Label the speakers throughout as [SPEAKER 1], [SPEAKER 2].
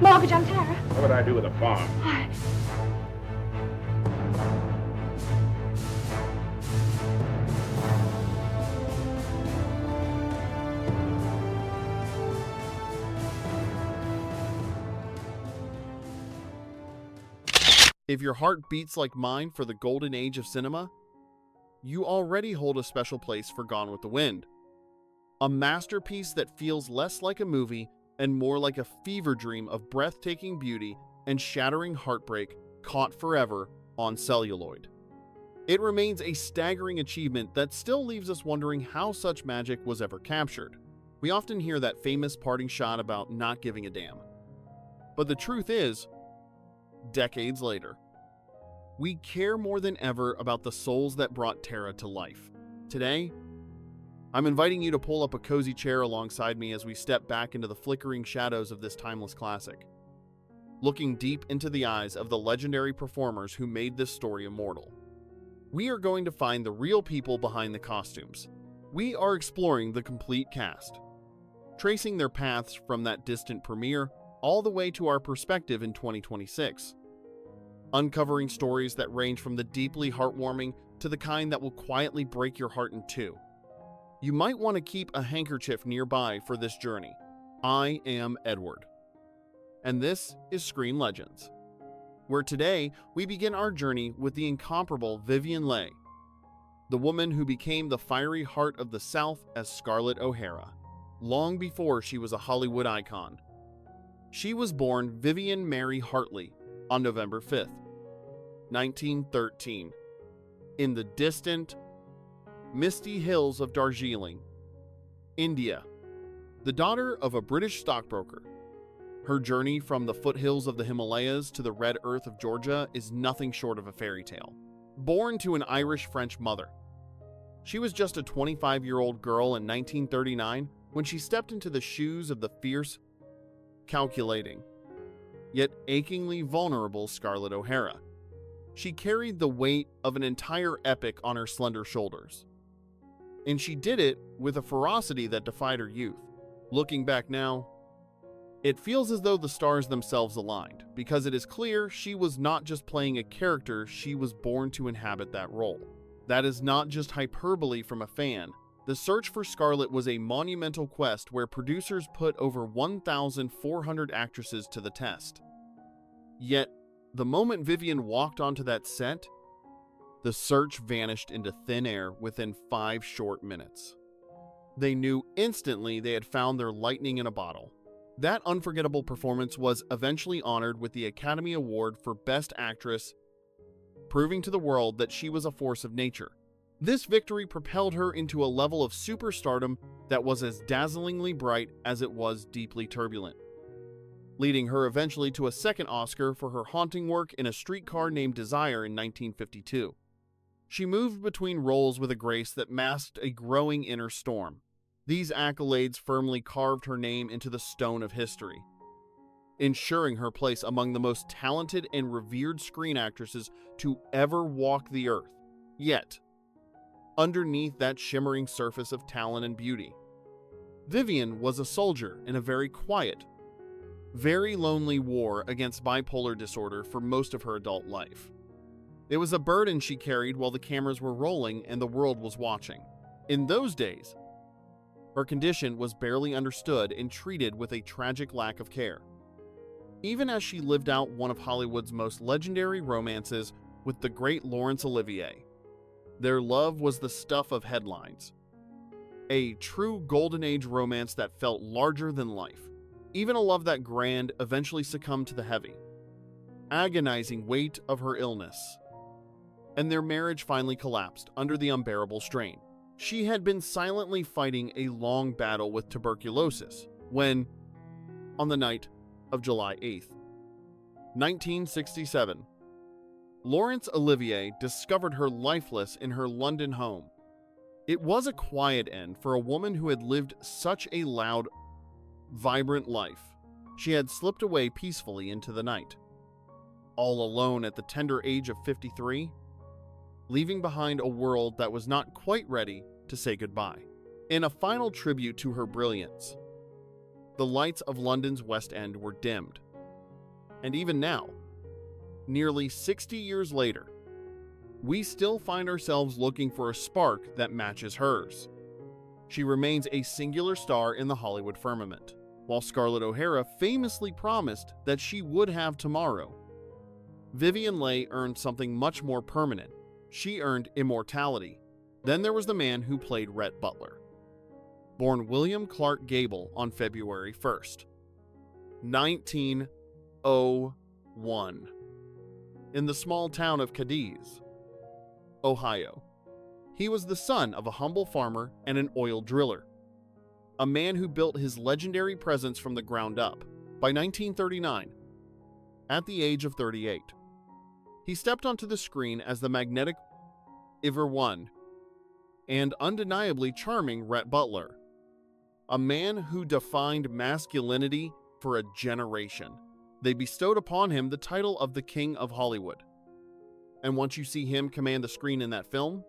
[SPEAKER 1] Mortgage on Tara.
[SPEAKER 2] What would I do with a farm?
[SPEAKER 3] If your heart beats like mine for the golden age of cinema, you already hold a special place for Gone with the Wind. A masterpiece that feels less like a movie and more like a fever dream of breathtaking beauty and shattering heartbreak caught forever on celluloid. It remains a staggering achievement that still leaves us wondering how such magic was ever captured. We often hear that famous parting shot about not giving a damn. But the truth is, decades later, we care more than ever about the souls that brought Tara to life. Today, I'm inviting you to pull up a cozy chair alongside me as we step back into the flickering shadows of this timeless classic, looking deep into the eyes of the legendary performers who made this story immortal. We are going to find the real people behind the costumes. We are exploring the complete cast, tracing their paths from that distant premiere all the way to our perspective in 2026, uncovering stories that range from the deeply heartwarming to the kind that will quietly break your heart in two. You might want to keep a handkerchief nearby for this journey. I am Edward, and this is Screen Legends, where today we begin our journey with the incomparable Vivien Leigh, the woman who became the fiery heart of the South as Scarlett O'Hara, long before she was a Hollywood icon. She was born Vivien Mary Hartley on November 5th, 1913, in the distant, misty hills of Darjeeling, India. The daughter of a British stockbroker, her journey from the foothills of the Himalayas to the red earth of Georgia is nothing short of a fairy tale. Born to an Irish-French mother, she was just a 25-year-old girl in 1939 when she stepped into the shoes of the fierce, calculating, yet achingly vulnerable Scarlett O'Hara. She carried the weight of an entire epic on her slender shoulders, and she did it with a ferocity that defied her youth. Looking back now, it feels as though the stars themselves aligned, because it is clear she was not just playing a character, she was born to inhabit that role. That is not just hyperbole from a fan. The search for Scarlett was a monumental quest where producers put over 1,400 actresses to the test. Yet, the moment Vivien walked onto that set, the search vanished into thin air within 5 short minutes. They knew instantly they had found their lightning in a bottle. That unforgettable performance was eventually honored with the Academy Award for Best Actress, proving to the world that she was a force of nature. This victory propelled her into a level of superstardom that was as dazzlingly bright as it was deeply turbulent, leading her eventually to a second Oscar for her haunting work in A Streetcar Named Desire in 1952. She moved between roles with a grace that masked a growing inner storm. These accolades firmly carved her name into the stone of history, ensuring her place among the most talented and revered screen actresses to ever walk the earth. Yet, underneath that shimmering surface of talent and beauty, Vivien was a soldier in a very quiet, very lonely war against bipolar disorder for most of her adult life. It was a burden she carried while the cameras were rolling and the world was watching. In those days, her condition was barely understood and treated with a tragic lack of care, even as she lived out one of Hollywood's most legendary romances with the great Laurence Olivier. Their love was the stuff of headlines, a true golden age romance that felt larger than life. Even a love that grand eventually succumbed to the heavy, agonizing weight of her illness, and their marriage finally collapsed under the unbearable strain. She had been silently fighting a long battle with tuberculosis when, on the night of July 8th, 1967, Laurence Olivier discovered her lifeless in her London home. It was a quiet end for a woman who had lived such a loud, vibrant life. She had slipped away peacefully into the night, all alone at the tender age of 53, leaving behind a world that was not quite ready to say goodbye. In a final tribute to her brilliance, the lights of London's West End were dimmed, And even now, nearly 60 years later, we still find ourselves looking for a spark that matches hers. She remains a singular star in the Hollywood firmament, while Scarlett O'Hara famously promised that she would have tomorrow. Vivien Leigh earned something much more permanent. She earned immortality. Then there was the man who played Rhett Butler. Born William Clark Gable on February 1st, 1901, in the small town of Cadiz, Ohio. He was the son of a humble farmer and an oil driller, a man who built his legendary presence from the ground up. By 1939, at the age of 38, he stepped onto the screen as the magnetic, ever-one, and undeniably charming Rhett Butler, a man who defined masculinity for a generation. They bestowed upon him the title of the King of Hollywood. And once you see him command the screen in that film,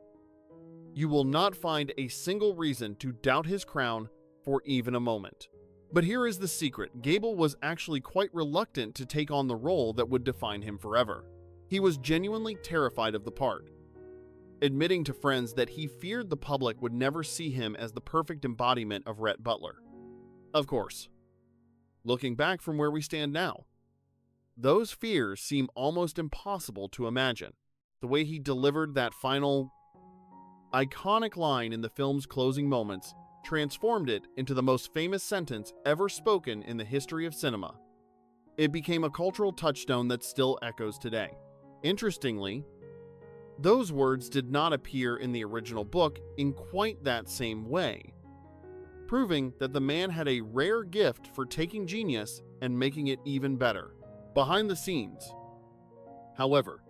[SPEAKER 3] you will not find a single reason to doubt his crown for even a moment. But here is the secret. Gable was actually quite reluctant to take on the role that would define him forever. He was genuinely terrified of the part, admitting to friends that he feared the public would never see him as the perfect embodiment of Rhett Butler. Of course, looking back from where we stand now, those fears seem almost impossible to imagine. The way he delivered that final, iconic line in the film's closing moments transformed it into the most famous sentence ever spoken in the history of cinema. It became a cultural touchstone that still echoes today. Interestingly, those words did not appear in the original book in quite that same way, proving that the man had a rare gift for taking genius and making it even better. Behind the scenes, however,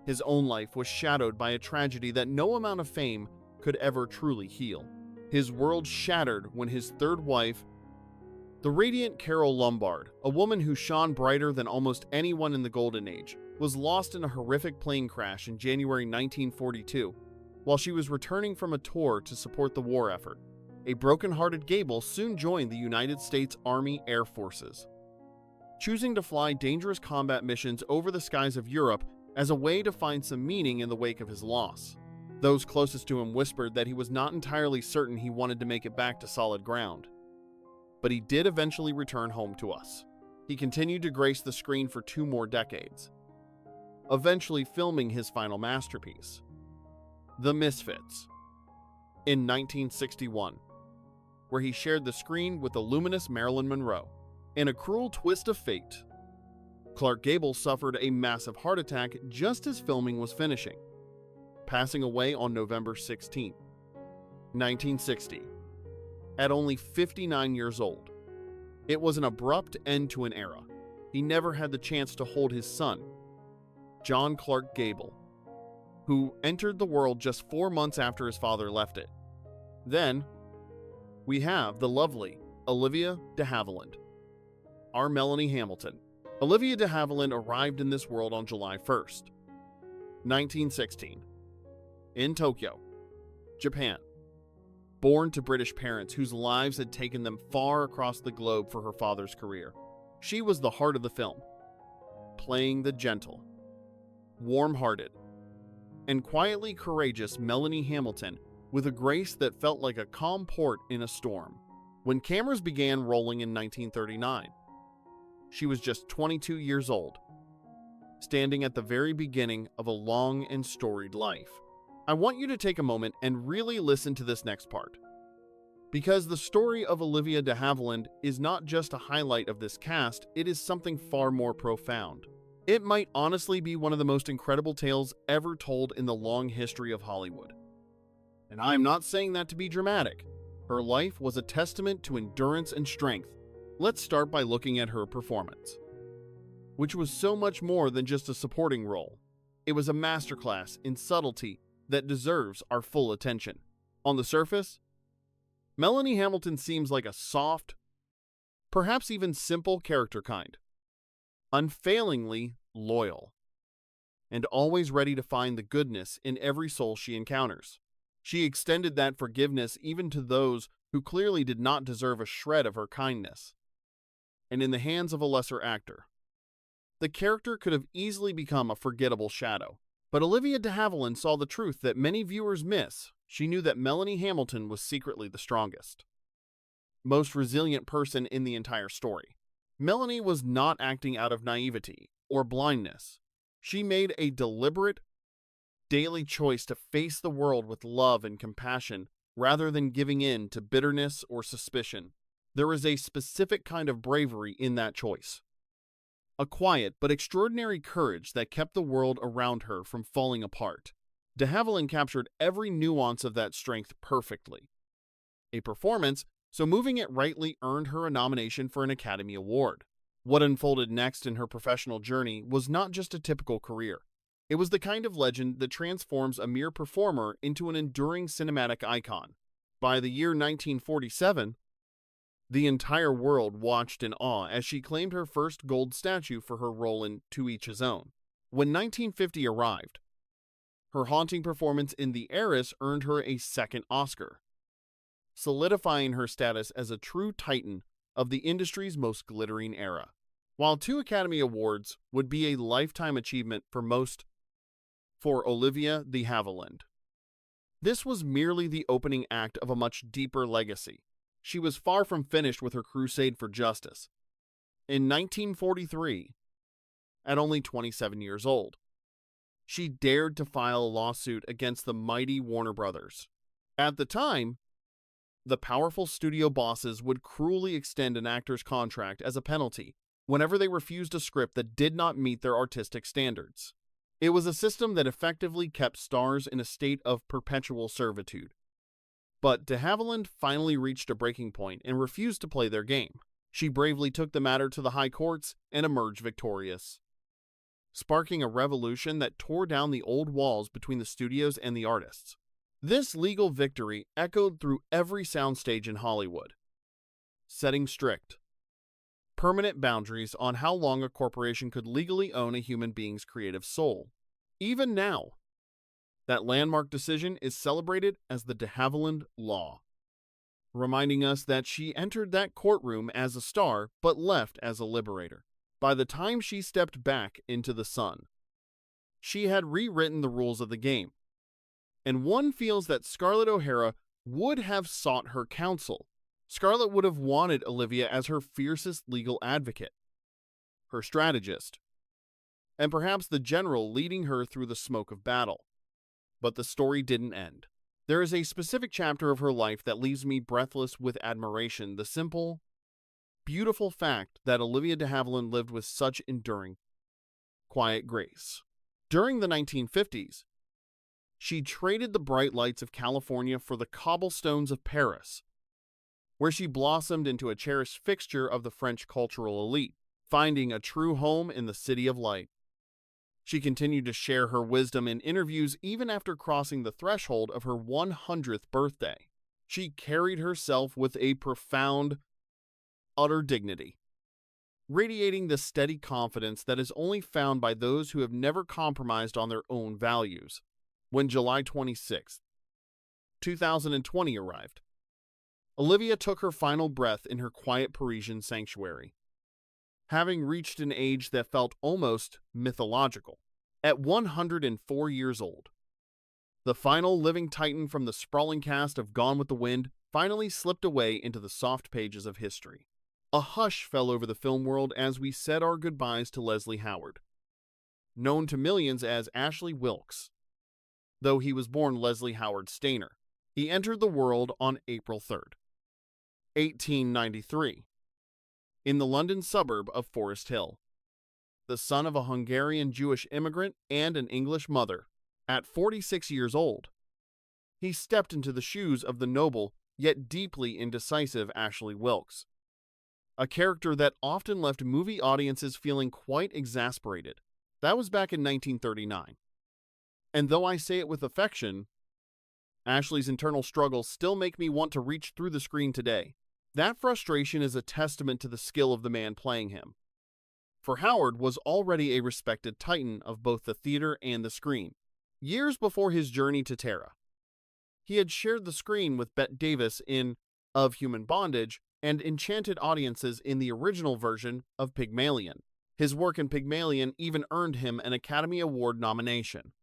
[SPEAKER 3] his own life was shadowed by a tragedy that no amount of fame could ever truly heal. His world shattered when his third wife, the radiant Carole Lombard, a woman who shone brighter than almost anyone in the Golden Age, was lost in a horrific plane crash in January 1942 while she was returning from a tour to support the war effort. A broken-hearted Gable soon joined the United States Army Air Forces, choosing to fly dangerous combat missions over the skies of Europe as a way to find some meaning in the wake of his loss. Those closest to him whispered that he was not entirely certain he wanted to make it back to solid ground. But he did eventually return home to us. He continued to grace the screen for 2 more decades, eventually filming his final masterpiece, The Misfits, in 1961, where he shared the screen with the luminous Marilyn Monroe. In a cruel twist of fate, Clark Gable suffered a massive heart attack just as filming was finishing, passing away on November 16, 1960, at only 59 years old. It was an abrupt end to an era. He never had the chance to hold his son, John Clark Gable, who entered the world just 4 months after his father left it. Then, we have the lovely Olivia de Havilland, our Melanie Hamilton. Olivia de Havilland arrived in this world on July 1st, 1916, in Tokyo, Japan. Born to British parents whose lives had taken them far across the globe for her father's career, she was the heart of the film, playing the gentle, warm-hearted, and quietly courageous Melanie Hamilton with a grace that felt like a calm port in a storm. When cameras began rolling in 1939, she was just 22 years old, standing at the very beginning of a long and storied life. I want you to take a moment and really listen to this next part, because the story of Olivia de Havilland is not just a highlight of this cast, it is something far more profound. It might honestly be one of the most incredible tales ever told in the long history of Hollywood. And I am not saying that to be dramatic. Her life was a testament to endurance and strength. Let's start by looking at her performance, which was so much more than just a supporting role. It was a masterclass in subtlety that deserves our full attention. On the surface, Melanie Hamilton seems like a soft, perhaps even simple character kind, unfailingly loyal, and always ready to find the goodness in every soul she encounters. She extended that forgiveness even to those who clearly did not deserve a shred of her kindness. And in the hands of a lesser actor, the character could have easily become a forgettable shadow. But Olivia de Havilland saw the truth that many viewers miss. She knew that Melanie Hamilton was secretly the strongest, most resilient person in the entire story. Melanie was not acting out of naivety or blindness. She made a deliberate, daily choice to face the world with love and compassion rather than giving in to bitterness or suspicion. There is a specific kind of bravery in that choice. A quiet but extraordinary courage that kept the world around her from falling apart. De Havilland captured every nuance of that strength perfectly. A performance so moving it rightly earned her a nomination for an Academy Award. What unfolded next in her professional journey was not just a typical career. It was the kind of legend that transforms a mere performer into an enduring cinematic icon. By the year 1947, the entire world watched in awe as she claimed her first gold statue for her role in To Each His Own. When 1950 arrived, her haunting performance in The Heiress earned her a second Oscar, solidifying her status as a true titan of the industry's most glittering era. While 2 Academy Awards would be a lifetime achievement for Olivia de Havilland, this was merely the opening act of a much deeper legacy. She was far from finished with her crusade for justice. In 1943, at only 27 years old, she dared to file a lawsuit against the mighty Warner Brothers. At the time, the powerful studio bosses would cruelly extend an actor's contract as a penalty whenever they refused a script that did not meet their artistic standards. It was a system that effectively kept stars in a state of perpetual servitude. But de Havilland finally reached a breaking point and refused to play their game. She bravely took the matter to the high courts and emerged victorious, sparking a revolution that tore down the old walls between the studios and the artists. This legal victory echoed through every soundstage in Hollywood, setting strict, permanent boundaries on how long a corporation could legally own a human being's creative soul. Even now, that landmark decision is celebrated as the de Havilland Law, reminding us that she entered that courtroom as a star but left as a liberator. By the time she stepped back into the sun, she had rewritten the rules of the game, and one feels that Scarlett O'Hara would have sought her counsel. Scarlett would have wanted Olivia as her fiercest legal advocate, her strategist, and perhaps the general leading her through the smoke of battle. But the story didn't end. There is a specific chapter of her life that leaves me breathless with admiration, the simple, beautiful fact that Olivia de Havilland lived with such enduring, quiet grace. During the 1950s, she traded the bright lights of California for the cobblestones of Paris, where she blossomed into a cherished fixture of the French cultural elite, finding a true home in the City of Light. She continued to share her wisdom in interviews even after crossing the threshold of her 100th birthday. She carried herself with a profound, utter dignity, radiating the steady confidence that is only found by those who have never compromised on their own values. When July 26, 2020 arrived, Olivia took her final breath in her quiet Parisian sanctuary, having reached an age that felt almost mythological. At 104 years old, the final living titan from the sprawling cast of Gone with the Wind finally slipped away into the soft pages of history. A hush fell over the film world as we said our goodbyes to Leslie Howard, known to millions as Ashley Wilkes. Though he was born Leslie Howard Stainer, he entered the world on April 3rd, 1893, in the London suburb of Forest Hill. The son of a Hungarian Jewish immigrant and an English mother, at 46 years old, he stepped into the shoes of the noble yet deeply indecisive Ashley Wilkes, a character that often left movie audiences feeling quite exasperated. That was back in 1939. And though I say it with affection, Ashley's internal struggles still make me want to reach through the screen today. That frustration is a testament to the skill of the man playing him. For Howard was already a respected titan of both the theater and the screen. Years before his journey to Terra, he had shared the screen with Bette Davis in Of Human Bondage and enchanted audiences in the original version of Pygmalion. His work in Pygmalion even earned him an Academy Award nomination,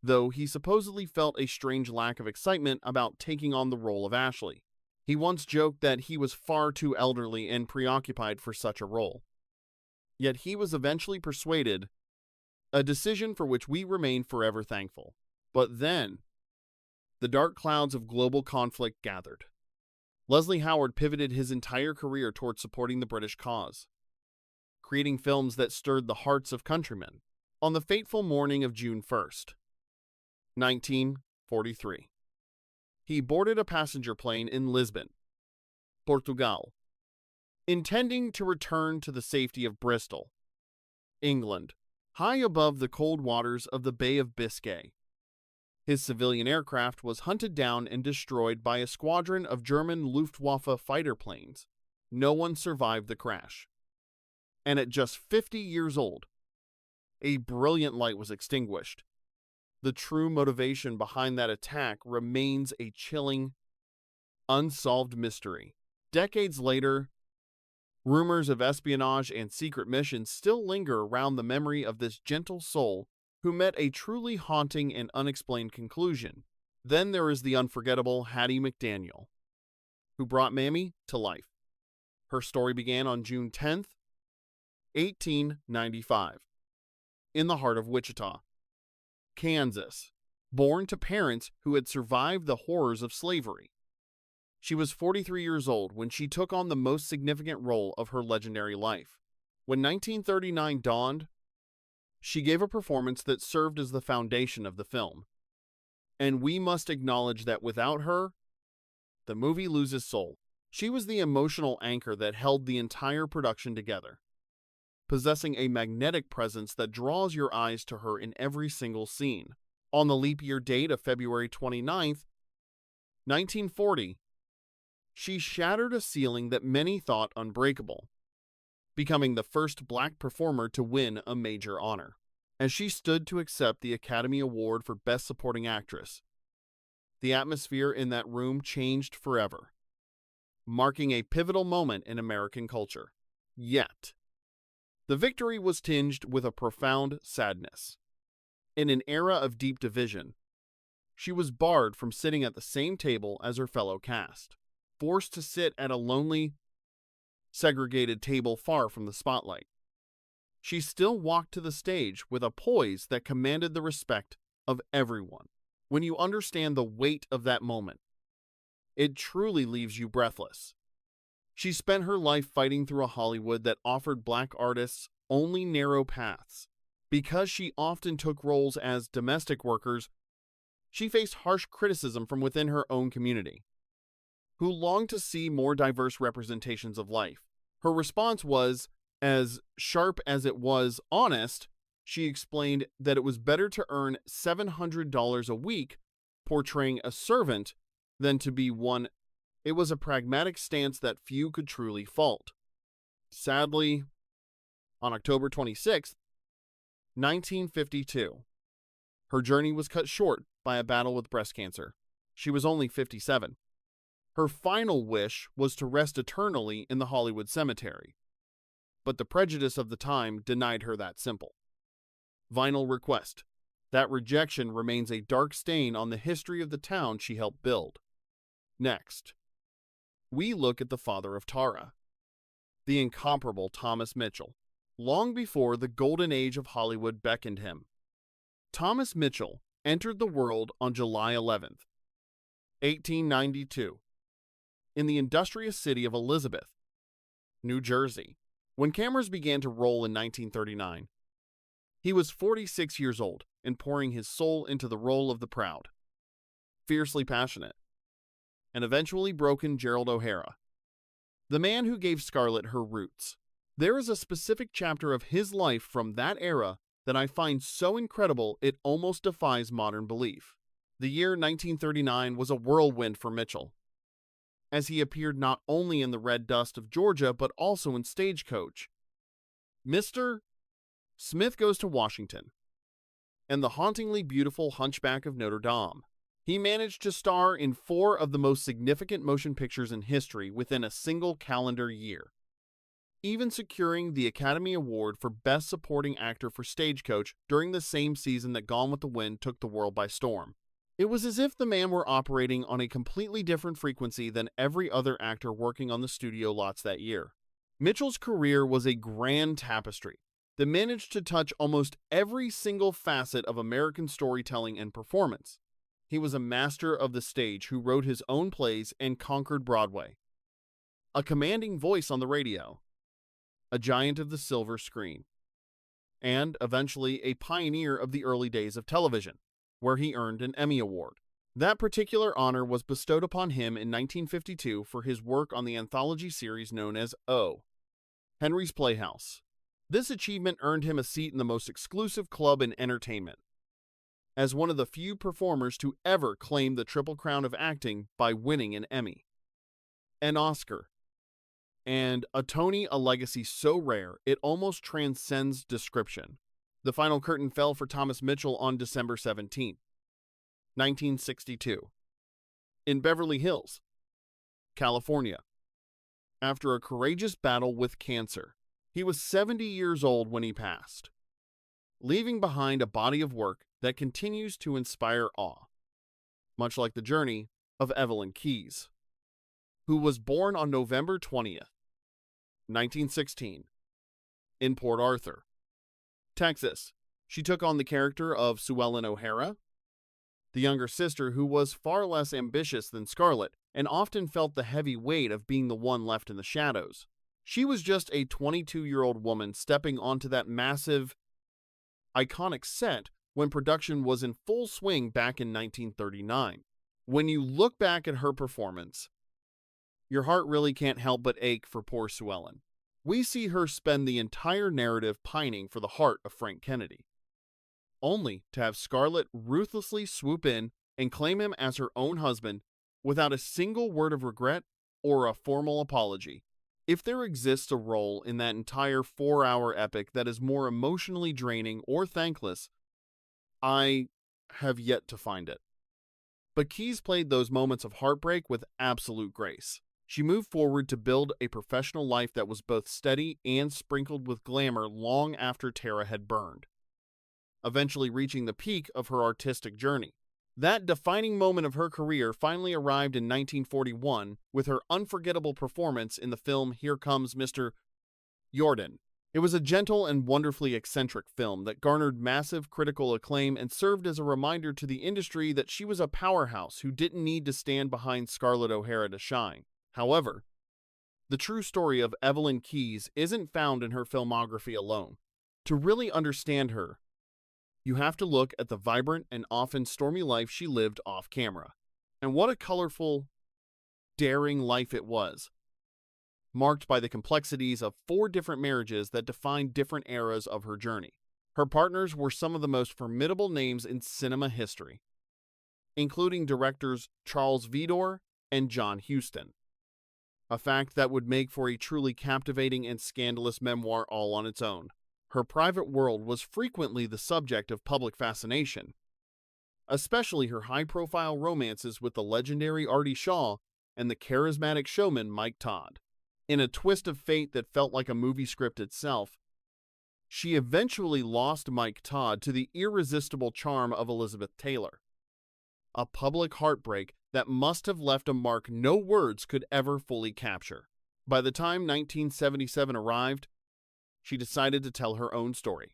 [SPEAKER 3] though he supposedly felt a strange lack of excitement about taking on the role of Ashley. He once joked that he was far too elderly and preoccupied for such a role. Yet he was eventually persuaded, a decision for which we remain forever thankful. But then, the dark clouds of global conflict gathered. Leslie Howard pivoted his entire career towards supporting the British cause, creating films that stirred the hearts of countrymen. On the fateful morning of June 1st, 1943, he boarded a passenger plane in Lisbon, Portugal, intending to return to the safety of Bristol, England, high above the cold waters of the Bay of Biscay. His civilian aircraft was hunted down and destroyed by a squadron of German Luftwaffe fighter planes. No one survived the crash. And at just 50 years old, a brilliant light was extinguished. The true motivation behind that attack remains a chilling, unsolved mystery. Decades later, rumors of espionage and secret missions still linger around the memory of this gentle soul who met a truly haunting and unexplained conclusion. Then there is the unforgettable Hattie McDaniel, who brought Mammy to life. Her story began on June 10th, 1895, in the heart of Wichita, Kansas, born to parents who had survived the horrors of slavery. She was 43 years old when she took on the most significant role of her legendary life. When 1939 dawned, she gave a performance that served as the foundation of the film. And we must acknowledge that without her, the movie loses soul. She was the emotional anchor that held the entire production together, possessing a magnetic presence that draws your eyes to her in every single scene. On the leap year date of February 29th, 1940, she shattered a ceiling that many thought unbreakable, becoming the first black performer to win a major honor. As she stood to accept the Academy Award for Best Supporting Actress, the atmosphere in that room changed forever, marking a pivotal moment in American culture. Yet, the victory was tinged with a profound sadness. In an era of deep division, she was barred from sitting at the same table as her fellow cast, forced to sit at a lonely, segregated table far from the spotlight. She still walked to the stage with a poise that commanded the respect of everyone. When you understand the weight of that moment, it truly leaves you breathless. She spent her life fighting through a Hollywood that offered black artists only narrow paths. Because she often took roles as domestic workers, she faced harsh criticism from within her own community, who longed to see more diverse representations of life. Her response was, as sharp as it was honest. She explained that it was better to earn $700 a week portraying a servant than to be one. It was a pragmatic stance that few could truly fault. Sadly, on October 26, 1952, her journey was cut short by a battle with breast cancer. She was only 57. Her final wish was to rest eternally in the Hollywood cemetery, but the prejudice of the time denied her that simple, final request. That rejection remains a dark stain on the history of the town she helped build. Next, we look at the father of Tara, the incomparable Thomas Mitchell. Long before the golden age of Hollywood beckoned him, Thomas Mitchell entered the world on July 11th, 1892, in the industrious city of Elizabeth, New Jersey. When cameras began to roll in 1939, he was 46 years old and pouring his soul into the role of the proud, fiercely passionate, and eventually broken Gerald O'Hara, the man who gave Scarlett her roots. There is a specific chapter of his life from that era that I find so incredible it almost defies modern belief. The year 1939 was a whirlwind for Mitchell, as he appeared not only in The Red Dust of Georgia but also in Stagecoach, Mr. Smith Goes to Washington, and the hauntingly beautiful Hunchback of Notre Dame. He managed to star in 4 of the most significant motion pictures in history within a single calendar year. even securing the Academy Award for Best Supporting Actor for Stagecoach during the same season that Gone with the Wind took the world by storm. It was as if the man were operating on a completely different frequency than every other actor working on the studio lots that year. Mitchell's career was a grand tapestry that managed to touch almost every single facet of American storytelling and performance. He was a master of the stage who wrote his own plays and conquered Broadway. A commanding voice on the radio, a giant of the silver screen, and eventually a pioneer of the early days of television, where he earned an Emmy Award. That particular honor was bestowed upon him in 1952 for his work on the anthology series known as O, Henry's Playhouse. This achievement earned him a seat in the most exclusive club in entertainment, as one of the few performers to ever claim the Triple Crown of acting by winning an Emmy, an Oscar, and a Tony, a legacy so rare it almost transcends description. The final curtain fell for Thomas Mitchell on December 17, 1962, in Beverly Hills, California, after a courageous battle with cancer. He was 70 years old when he passed, leaving behind a body of work that continues to inspire awe, much like the journey of Evelyn Keyes, who was born on November 20th, 1916, in Port Arthur, Texas. She took on the character of Suellen O'Hara, the younger sister who was far less ambitious than Scarlett and often felt the heavy weight of being the one left in the shadows. She was just a 22-year-old woman stepping onto that massive, iconic set when production was in full swing back in 1939. When you look back at her performance, your heart really can't help but ache for poor Suellen. We see her spend the entire narrative pining for the heart of Frank Kennedy, only to have Scarlett ruthlessly swoop in and claim him as her own husband without a single word of regret or a formal apology. If there exists a role in that entire 4-hour epic that is more emotionally draining or thankless, I have yet to find it. But Keyes played those moments of heartbreak with absolute grace. She moved forward to build a professional life that was both steady and sprinkled with glamour long after Tara had burned, eventually reaching the peak of her artistic journey. That defining moment of her career finally arrived in 1941 with her unforgettable performance in the film Here Comes Mr. Jordan. It was a gentle and wonderfully eccentric film that garnered massive critical acclaim and served as a reminder to the industry that she was a powerhouse who didn't need to stand behind Scarlett O'Hara to shine. However, the true story of Evelyn Keyes isn't found in her filmography alone. To really understand her, you have to look at the vibrant and often stormy life she lived off camera. And what a colorful, daring life it was, marked by the complexities of 4 different marriages that defined different eras of her journey. Her partners were some of the most formidable names in cinema history, including directors Charles Vidor and John Huston, a fact that would make for a truly captivating and scandalous memoir all on its own. Her private world was frequently the subject of public fascination, especially her high-profile romances with the legendary Artie Shaw and the charismatic showman Mike Todd. In a twist of fate that felt like a movie script itself, she eventually lost Mike Todd to the irresistible charm of Elizabeth Taylor, a public heartbreak that must have left a mark no words could ever fully capture. By the time 1977 arrived, she decided to tell her own story,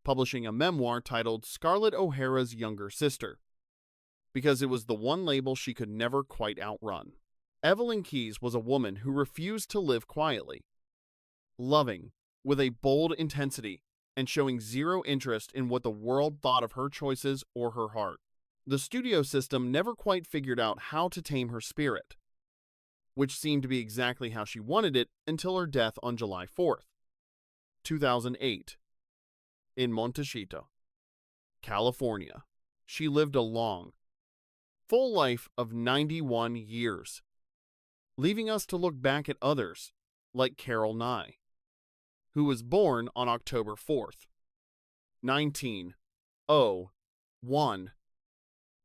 [SPEAKER 3] publishing a memoir titled Scarlett O'Hara's Younger Sister, because it was the one label she could never quite outrun. Evelyn Keyes was a woman who refused to live quietly, loving with a bold intensity and showing zero interest in what the world thought of her choices or her heart. The studio system never quite figured out how to tame her spirit, which seemed to be exactly how she wanted it until her death on July 4th, 2008, in Montecito, California. She lived a long, full life of 91 years, leaving us to look back at others like Carole Nye, who was born on October 4th, 1901,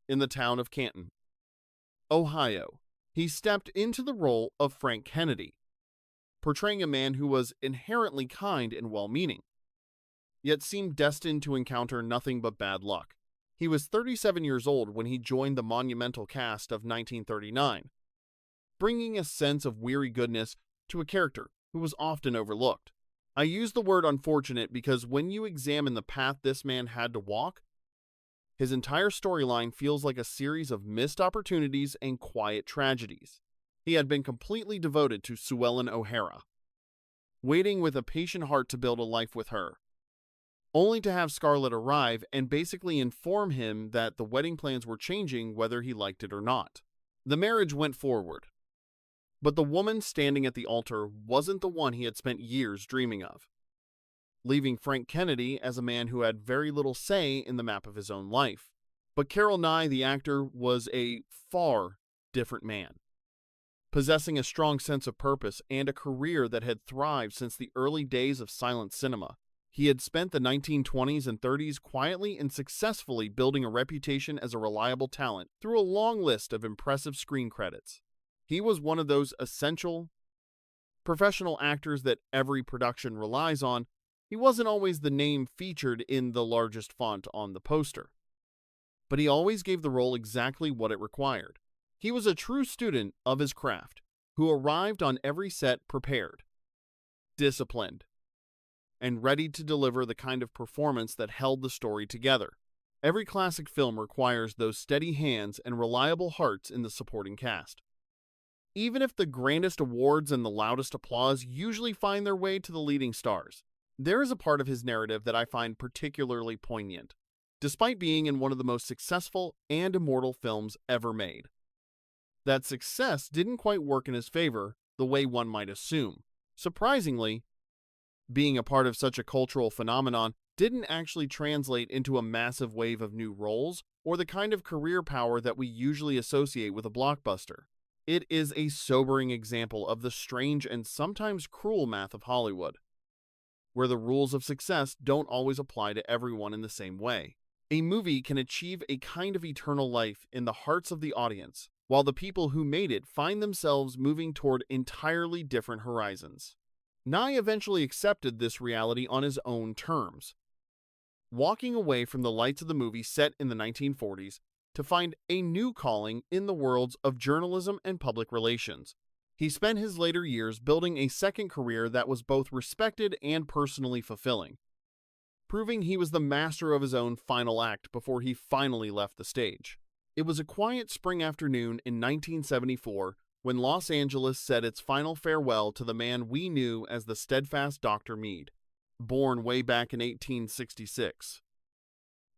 [SPEAKER 3] in the town of Canton, Ohio. He stepped into the role of Frank Kennedy, portraying a man who was inherently kind and well-meaning, yet seemed destined to encounter nothing but bad luck. He was 37 years old when he joined the monumental cast of 1939, bringing a sense of weary goodness to a character who was often overlooked. I use the word unfortunate because when you examine the path this man had to walk, his entire storyline feels like a series of missed opportunities and quiet tragedies. He had been completely devoted to Suellen O'Hara, waiting with a patient heart to build a life with her, only to have Scarlett arrive and basically inform him that the wedding plans were changing whether he liked it or not. The marriage went forward, but the woman standing at the altar wasn't the one he had spent years dreaming of, leaving Frank Kennedy as a man who had very little say in the map of his own life. But Carole Nye, the actor, was a far different man, possessing a strong sense of purpose and a career that had thrived since the early days of silent cinema. He had spent the 1920s and 30s quietly and successfully building a reputation as a reliable talent through a long list of impressive screen credits. He was one of those essential professional actors that every production relies on. He wasn't always the name featured in the largest font on the poster, but he always gave the role exactly what it required. He was a true student of his craft, who arrived on every set prepared, disciplined, and ready to deliver the kind of performance that held the story together. Every classic film requires those steady hands and reliable hearts in the supporting cast. Even if the grandest awards and the loudest applause usually find their way to the leading stars, there is a part of his narrative that I find particularly poignant, despite being in one of the most successful and immortal films ever made. That success didn't quite work in his favor the way one might assume. Surprisingly, being a part of such a cultural phenomenon didn't actually translate into a massive wave of new roles or the kind of career power that we usually associate with a blockbuster. It is a sobering example of the strange and sometimes cruel math of Hollywood, where the rules of success don't always apply to everyone in the same way. A movie can achieve a kind of eternal life in the hearts of the audience, while the people who made it find themselves moving toward entirely different horizons. Nye eventually accepted this reality on his own terms, walking away from the lights of the movie set in the 1940s to find a new calling in the worlds of journalism and public relations. He spent his later years building a second career that was both respected and personally fulfilling, proving he was the master of his own final act before he finally left the stage. It was a quiet spring afternoon in 1974 when Los Angeles said its final farewell to the man we knew as the steadfast Dr. Meade, born way back in 1866.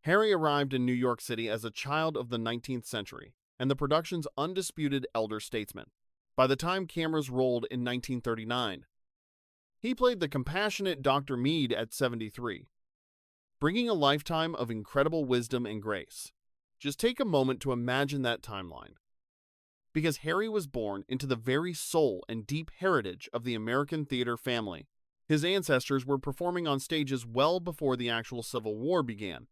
[SPEAKER 3] Harry arrived in New York City as a child of the 19th century and the production's undisputed elder statesman. By the time cameras rolled in 1939, he played the compassionate Dr. Meade at 73, bringing a lifetime of incredible wisdom and grace. Just take a moment to imagine that timeline, because Harry was born into the very soul and deep heritage of the American theater family. His ancestors were performing on stages well before the actual Civil War began,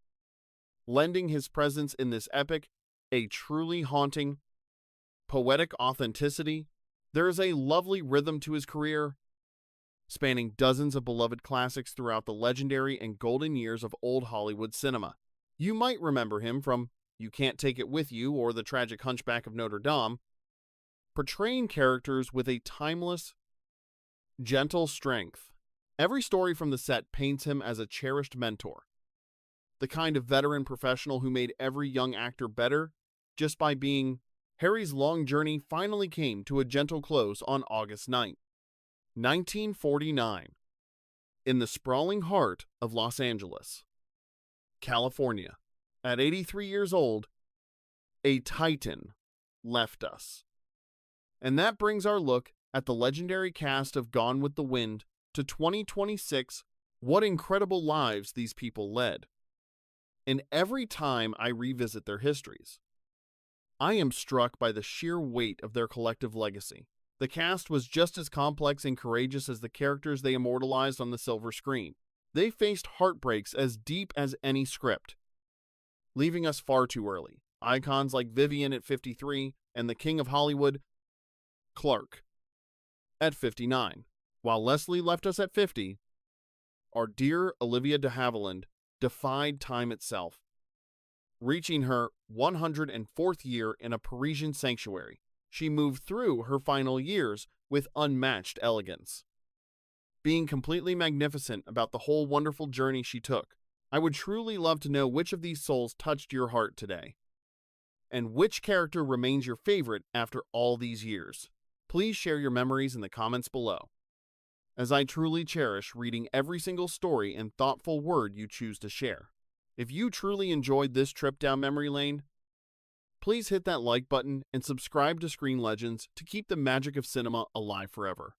[SPEAKER 3] lending his presence in this epic a truly haunting, poetic authenticity. There is a lovely rhythm to his career, spanning dozens of beloved classics throughout the legendary and golden years of old Hollywood cinema. You might remember him from You Can't Take It With You or The Tragic Hunchback of Notre Dame, portraying characters with a timeless, gentle strength. Every story from the set paints him as a cherished mentor, the kind of veteran professional who made every young actor better just by being. Harry's long journey finally came to a gentle close on August 9, 1949, in the sprawling heart of Los Angeles, California. At 83 years old, a titan left us. And that brings our look at the legendary cast of Gone with the Wind to 2026. What incredible lives these people led. And every time I revisit their histories, I am struck by the sheer weight of their collective legacy. The cast was just as complex and courageous as the characters they immortalized on the silver screen. They faced heartbreaks as deep as any script, leaving us far too early. Icons like Vivien at 53 and the King of Hollywood, Clark, at 59. While Leslie left us at 50, our dear Olivia de Havilland defied time itself, reaching her 104th year in a Parisian sanctuary. She moved through her final years with unmatched elegance, being completely magnificent about the whole wonderful journey she took. I would truly love to know which of these souls touched your heart today, and which character remains your favorite after all these years. Please share your memories in the comments below, as I truly cherish reading every single story and thoughtful word you choose to share. If you truly enjoyed this trip down memory lane, please hit that like button and subscribe to Screen Legends to keep the magic of cinema alive forever.